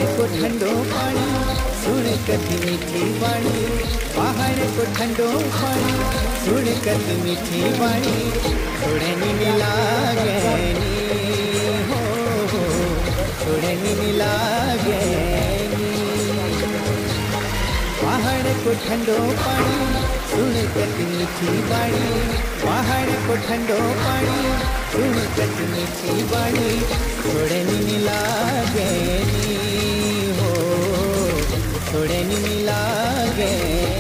पहाड़ को ठंडो पानी सुन कति मीठी वाणी, पहाड़ को ठंडो पानी सुन कति मीठी वाणी, छोड़नी मिला गैनी हो, छोड़नी मिला गैनी। पहाड़ को ठंडो पानी सुन कति मीठी वाणी, पहाड़ को ठंडो पानी सुन कति मीठी वाणी, छोड़नी मिला गैनी हो, छोड़नी मिला गैनी।